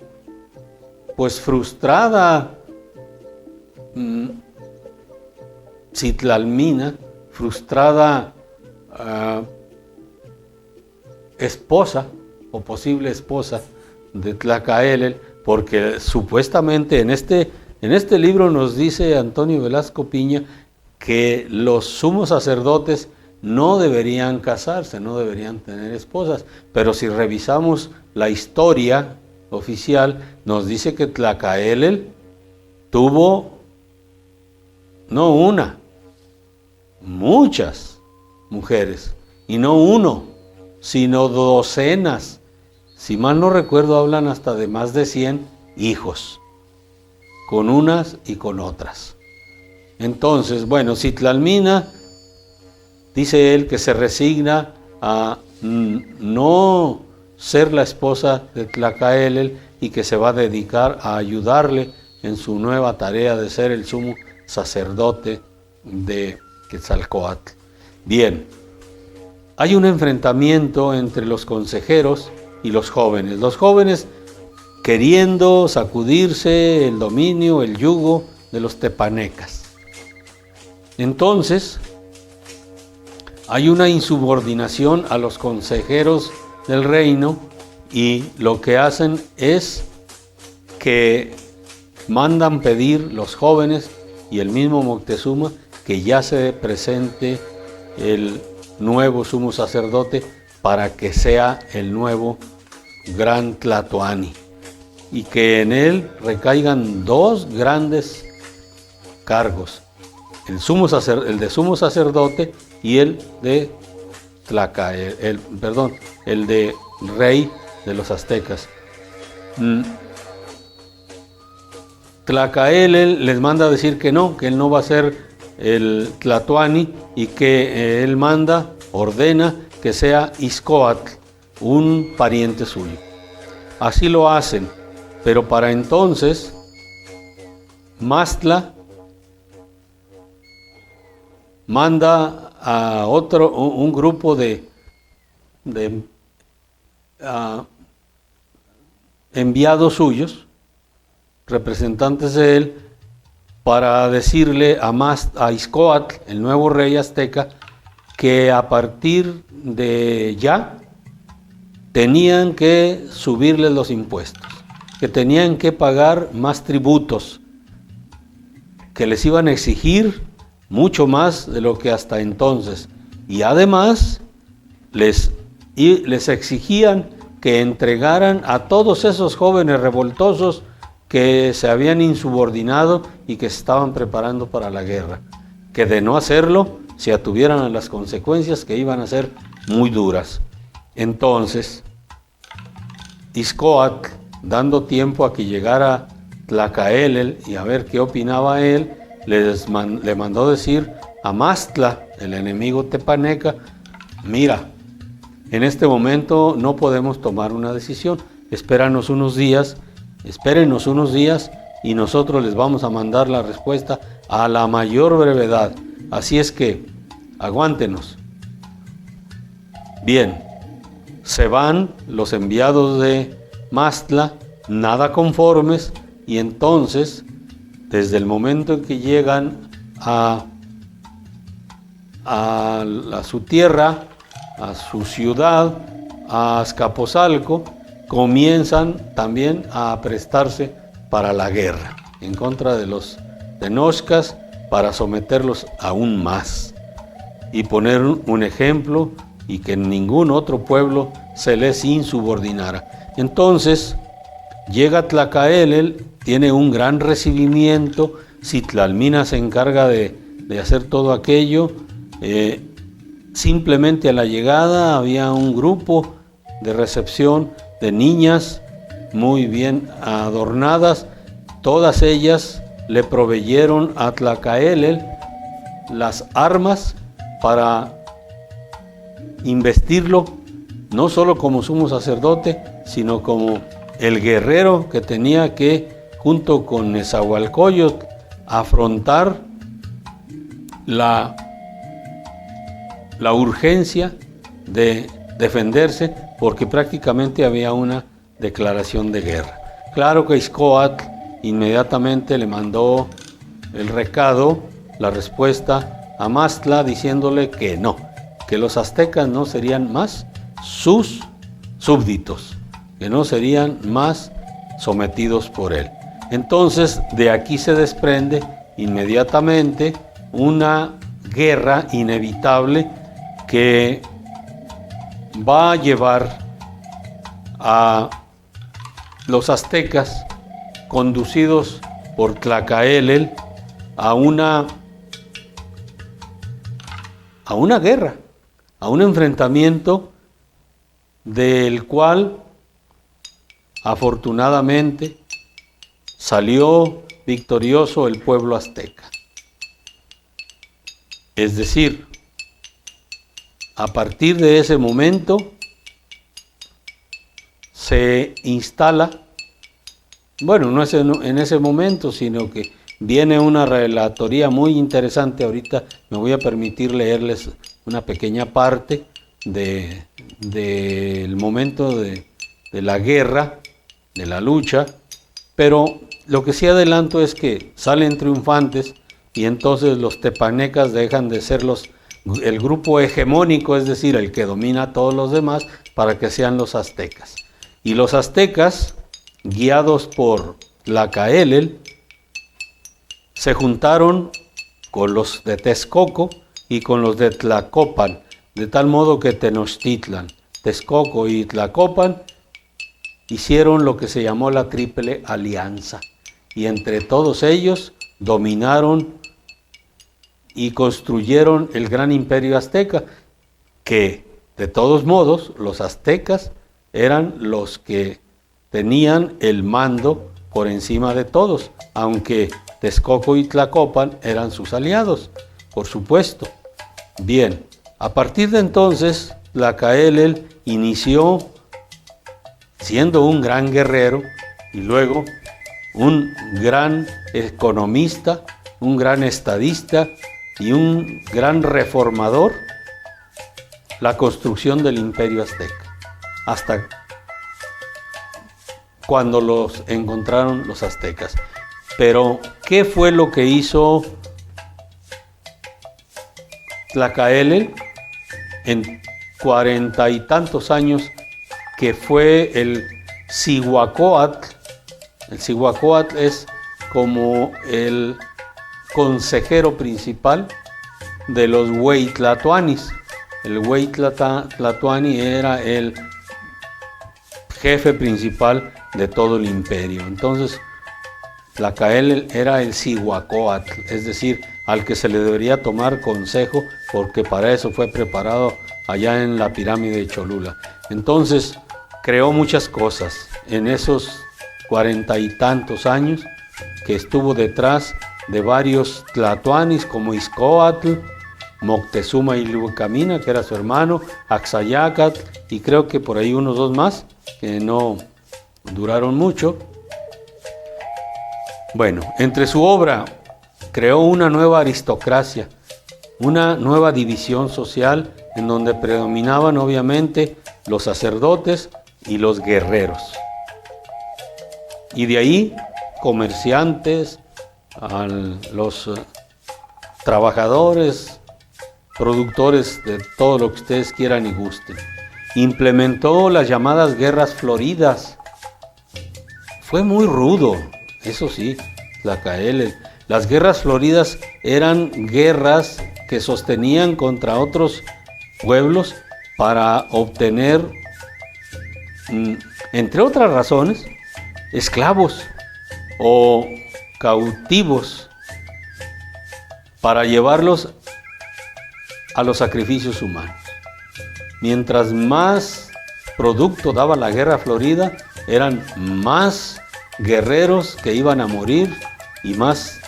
frustrada Citlalmina, frustrada esposa o posible esposa de Tlacaelel, porque supuestamente en este libro nos dice Antonio Velasco Piña que los sumos sacerdotes no deberían casarse, no deberían tener esposas, pero si revisamos la historia oficial, nos dice que Tlacaelel tuvo no una, muchas mujeres, y no uno, sino docenas. Si mal no recuerdo, hablan hasta de más de 100 hijos, con unas y con otras. Entonces, bueno, Citlalmina, dice él que se resigna a no ser la esposa de Tlacaelel y que se va a dedicar a ayudarle en su nueva tarea de ser el sumo sacerdote de Quetzalcóatl. Bien, hay un enfrentamiento entre los consejeros y los jóvenes. Los jóvenes queriendo sacudirse el dominio, el yugo de los tepanecas. Entonces, hay una insubordinación a los consejeros del reino y lo que hacen es que mandan pedir los jóvenes y el mismo Moctezuma que ya se presente el nuevo sumo sacerdote para que sea el nuevo gran Tlatoani y que en él recaigan dos grandes cargos, el de sumo sacerdote y el de el de rey de los aztecas. Tlacaelel les manda a decir que él no va a ser el Tlatoani y que él ordena que sea Ixcóatl, un pariente suyo. Así lo hacen, pero para entonces Mastla manda a un grupo de enviados suyos, representantes de él, para decirle a Ixcóatl, el nuevo rey azteca, que a partir de ya tenían que subirle los impuestos, que tenían que pagar más tributos, que les iban a exigir mucho más de lo que hasta entonces, y además les exigían que entregaran a todos esos jóvenes revoltosos que se habían insubordinado y que se estaban preparando para la guerra, que de no hacerlo se atuvieran a las consecuencias que iban a ser muy duras. Entonces, Ixcóatl, dando tiempo a que llegara Tlacaelel y a ver qué opinaba él, le mandó decir a Mastla, el enemigo tepaneca: mira, en este momento no podemos tomar una decisión, espérenos unos días y nosotros les vamos a mandar la respuesta a la mayor brevedad. Así es que aguántenos. Bien, se van los enviados de Mastla, nada conformes, y entonces, desde el momento en que llegan a su tierra, a su ciudad, a Azcapotzalco, comienzan también a prestarse para la guerra en contra de los tenochcas, para someterlos aún más y poner un ejemplo y que ningún otro pueblo se les insubordinara. Entonces llega Tlacaelel, tiene un gran recibimiento, Citlalmina se encarga de hacer todo aquello. Simplemente a la llegada había un grupo de recepción de niñas muy bien adornadas, todas ellas le proveyeron a Tlacaelel las armas para investirlo no solo como sumo sacerdote, sino como el guerrero que tenía que, junto con Nezahualcóyotl, afrontar la urgencia de defenderse, porque prácticamente había una declaración de guerra. Claro que Ixcóatl inmediatamente le mandó el recado, la respuesta a Mastla, diciéndole que no, que los aztecas no serían más sus súbditos, que no serían más sometidos por él. Entonces, de aquí se desprende inmediatamente una guerra inevitable que va a llevar a los aztecas, conducidos por Tlacaelel, a una a una guerra, a un enfrentamiento del cual afortunadamente salió victorioso el pueblo azteca. Es decir, a partir de ese momento se instala, bueno, no es en ese momento, sino que viene una relatoría muy interesante. Ahorita me voy a permitir leerles una pequeña parte del momento de la guerra, de la lucha, pero lo que sí adelanto es que salen triunfantes y entonces los tepanecas dejan de ser el grupo hegemónico, es decir, el que domina a todos los demás, para que sean los aztecas. Y los aztecas, guiados por Tlacaelel, se juntaron con los de Texcoco y con los de Tlacopan, de tal modo que Tenochtitlan, Texcoco y Tlacopan hicieron lo que se llamó la Triple Alianza, y entre todos ellos dominaron y construyeron el gran imperio azteca, que de todos modos los aztecas eran los que tenían el mando por encima de todos, aunque Texcoco y Tlacopan eran sus aliados, por supuesto. Bien, a partir de entonces, Tlacaelel inició siendo un gran guerrero y luego un gran economista, un gran estadista y un gran reformador, la construcción del imperio azteca, hasta cuando los encontraron los aztecas. Pero, ¿qué fue lo que hizo Tlacaelel en 40 y tantos años, que fue el Cihuacóatl? El Cihuacóatl es como el consejero principal de los Hueytlatoanis. El Hueytlatoani era el jefe principal de todo el imperio. Entonces, Tlacaelel era el Cihuacóatl, es decir, al que se le debería tomar consejo, porque para eso fue preparado allá en la pirámide de Cholula. Entonces, creó muchas cosas en esos 40 y tantos años que estuvo detrás de varios tlatoanis como Izcóatl, Moctezuma Ilhuicamina, que era su hermano, Axayácatl, y creo que por ahí unos dos más que no duraron mucho. Bueno, entre su obra creó una nueva aristocracia, una nueva división social en donde predominaban obviamente los sacerdotes y los guerreros. Y de ahí comerciantes, los trabajadores, productores de todo lo que ustedes quieran y gusten. Implementó las llamadas guerras floridas. Fue muy rudo, eso sí, Tlacaelel. Las guerras floridas eran guerras que sostenían contra otros pueblos para obtener, entre otras razones, esclavos o cautivos para llevarlos a los sacrificios humanos. Mientras más producto daba la guerra florida, eran más guerreros que iban a morir y más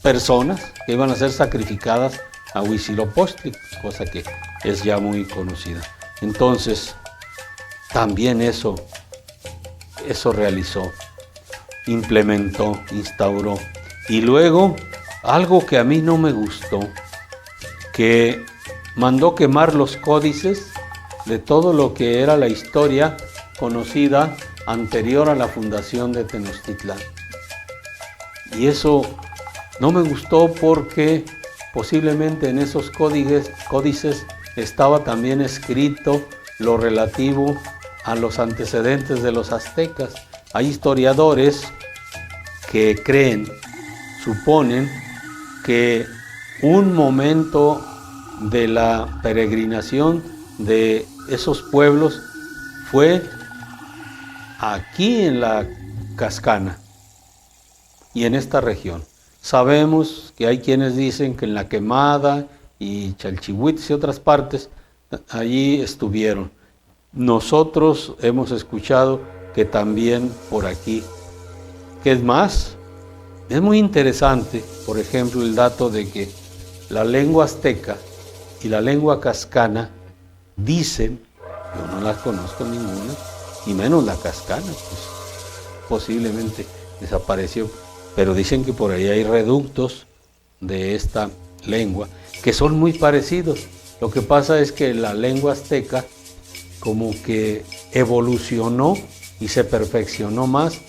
personas que iban a ser sacrificadas a Huitzilopochtli, cosa que es ya muy conocida. Entonces, también eso realizó, implementó, instauró. Y luego, algo que a mí no me gustó, que mandó quemar los códices de todo lo que era la historia conocida anterior a la fundación de Tenochtitlán. Y eso no me gustó porque posiblemente en esos códices estaba también escrito lo relativo a los antecedentes de los aztecas. Hay historiadores que suponen que un momento de la peregrinación de esos pueblos fue aquí en la Cascana y en esta región. sabemos que hay quienes dicen que en La Quemada y Chalchihuites y otras partes, allí estuvieron. Nosotros hemos escuchado que también por aquí. ¿Qué es más? Es muy interesante, por ejemplo, el dato de que la lengua azteca y la lengua cascana dicen, yo no las conozco ninguna, y menos la cascana, pues posiblemente desapareció, pero dicen que por ahí hay reductos de esta lengua que son muy parecidos. Lo que pasa es que la lengua azteca como que evolucionó y se perfeccionó más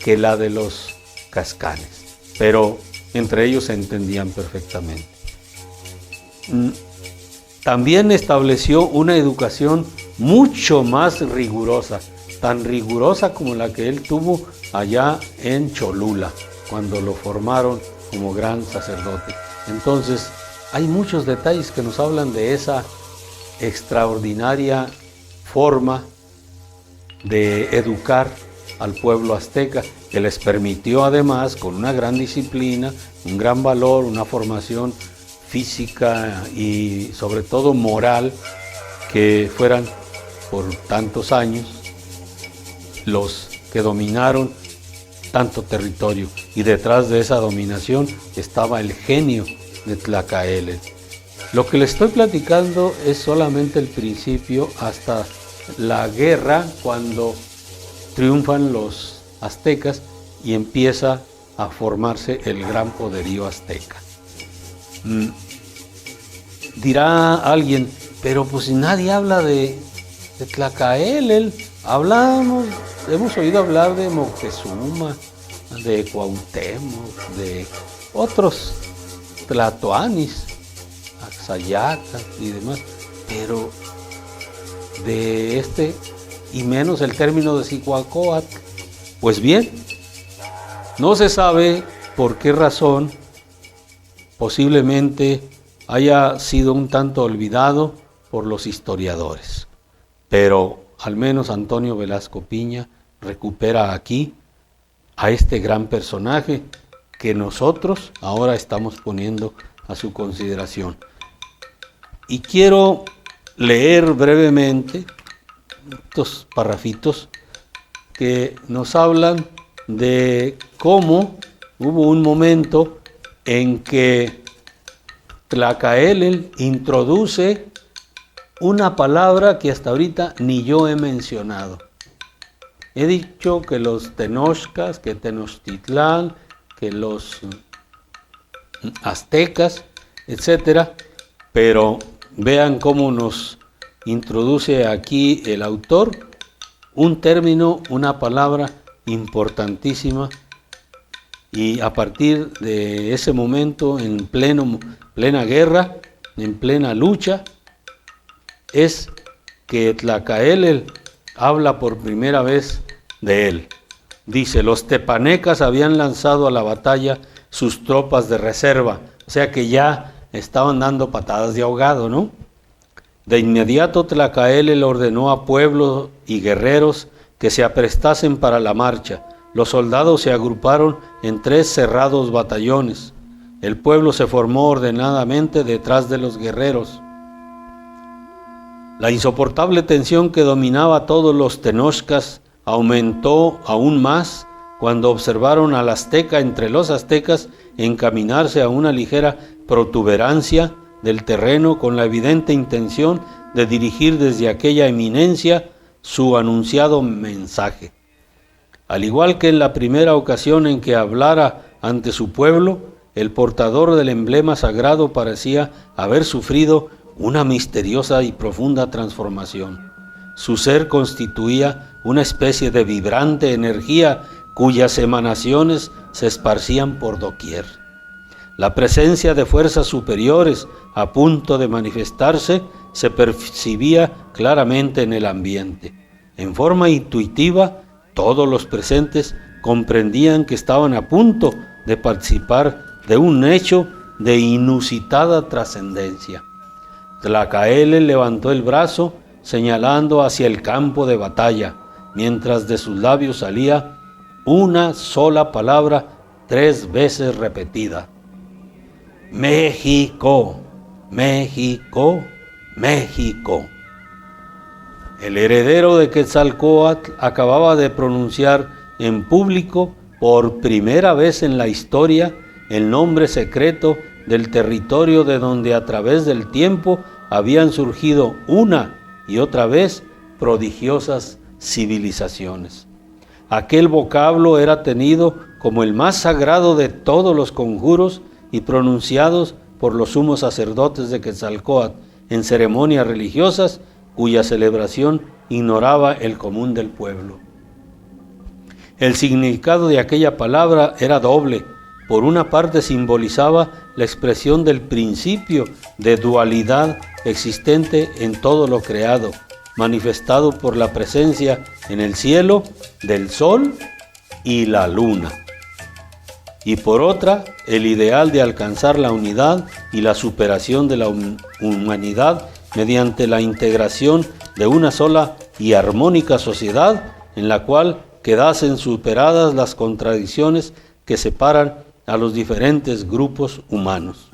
que la de los cascanes, pero entre ellos se entendían perfectamente. También estableció una educación mucho más rigurosa, tan rigurosa como la que él tuvo allá en Cholula, cuando lo formaron como gran sacerdote. Entonces, hay muchos detalles que nos hablan de esa extraordinaria forma de educar al pueblo azteca, que les permitió además, con una gran disciplina, un gran valor, una formación física y sobre todo moral, que fueran por tantos años los que dominaron tanto territorio, y detrás de esa dominación estaba el genio de Tlacaelel. Lo que le estoy platicando es solamente el principio, hasta la guerra, cuando triunfan los aztecas y empieza a formarse el gran poderío azteca. Dirá alguien, pero pues si nadie habla de Tlacaelel, hemos oído hablar de Moctezuma, de Cuauhtémoc, de otros tlatoanis, Axayacatl y demás, pero de este, y menos el término de Cihuacóatl. Pues bien, no se sabe por qué razón, posiblemente haya sido un tanto olvidado por los historiadores, pero al menos Antonio Velasco Piña recupera aquí a este gran personaje que nosotros ahora estamos poniendo a su consideración. Y quiero leer brevemente estos parrafitos que nos hablan de cómo hubo un momento en que Tlacaelel introduce una palabra que hasta ahorita ni yo he mencionado. He dicho que los tenochcas, que Tenochtitlán, que los aztecas, etcétera, pero vean cómo nos introduce aquí el autor un término, una palabra importantísima, y a partir de ese momento, en plena guerra, en plena lucha, es que Tlacaelel habla por primera vez de él. Dice, los tepanecas habían lanzado a la batalla sus tropas de reserva, o sea que ya estaban dando patadas de ahogado, ¿no? De inmediato Tlacaelel ordenó a pueblos y guerreros que se aprestasen para la marcha. Los soldados se agruparon en 3 cerrados batallones. El pueblo se formó ordenadamente detrás de los guerreros. La insoportable tensión que dominaba a todos los tenochcas aumentó aún más cuando observaron al azteca entre los aztecas encaminarse a una ligera protuberancia del terreno con la evidente intención de dirigir desde aquella eminencia su anunciado mensaje. Al igual que en la primera ocasión en que hablara ante su pueblo, el portador del emblema sagrado parecía haber sufrido una misteriosa y profunda transformación. Su ser constituía una especie de vibrante energía cuyas emanaciones se esparcían por doquier. La presencia de fuerzas superiores a punto de manifestarse se percibía claramente en el ambiente. En forma intuitiva, todos los presentes comprendían que estaban a punto de participar de un hecho de inusitada trascendencia. Tlacaelel levantó el brazo señalando hacia el campo de batalla, mientras de sus labios salía una sola palabra 3 veces repetida: México, México, México. El heredero de Quetzalcóatl acababa de pronunciar en público por primera vez en la historia el nombre secreto del territorio de donde a través del tiempo habían surgido una y otra vez prodigiosas civilizaciones. Aquel vocablo era tenido como el más sagrado de todos los conjuros y pronunciados por los sumos sacerdotes de Quetzalcóatl en ceremonias religiosas cuya celebración ignoraba el común del pueblo. El significado de aquella palabra era doble. Por una parte simbolizaba la expresión del principio de dualidad existente en todo lo creado, manifestado por la presencia en el cielo del sol y la luna. Y por otra, el ideal de alcanzar la unidad y la superación de la humanidad mediante la integración de una sola y armónica sociedad en la cual quedasen superadas las contradicciones que separan a los diferentes grupos humanos.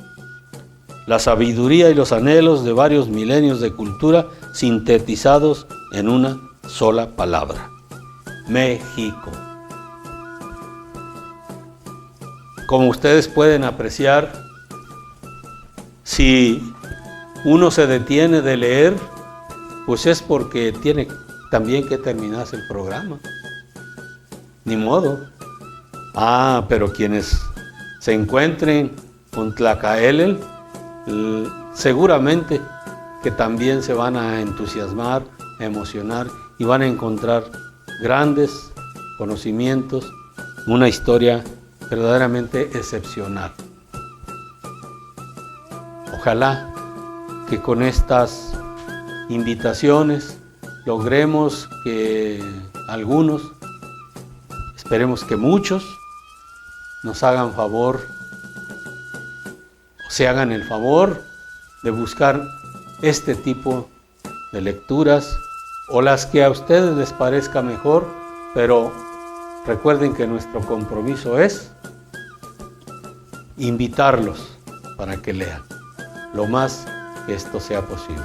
La sabiduría y los anhelos de varios milenios de cultura sintetizados en una sola palabra: México. Como ustedes pueden apreciar, si uno se detiene de leer, pues es porque tiene también que terminarse el programa. Ni modo. Pero quienes se encuentren con Tlacaelel, seguramente que también se van a entusiasmar, a emocionar y van a encontrar grandes conocimientos, una historia verdaderamente excepcional. Ojalá que con estas invitaciones logremos que algunos, esperemos que muchos, nos hagan favor, o se hagan el favor de buscar este tipo de lecturas o las que a ustedes les parezca mejor, pero recuerden que nuestro compromiso es invitarlos para que lean lo más que esto sea posible.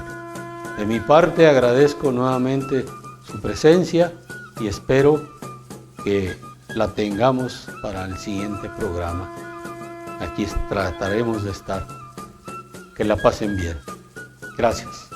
De mi parte agradezco nuevamente su presencia y espero que la tengamos para el siguiente programa. Aquí trataremos de estar. Que la pasen bien. Gracias.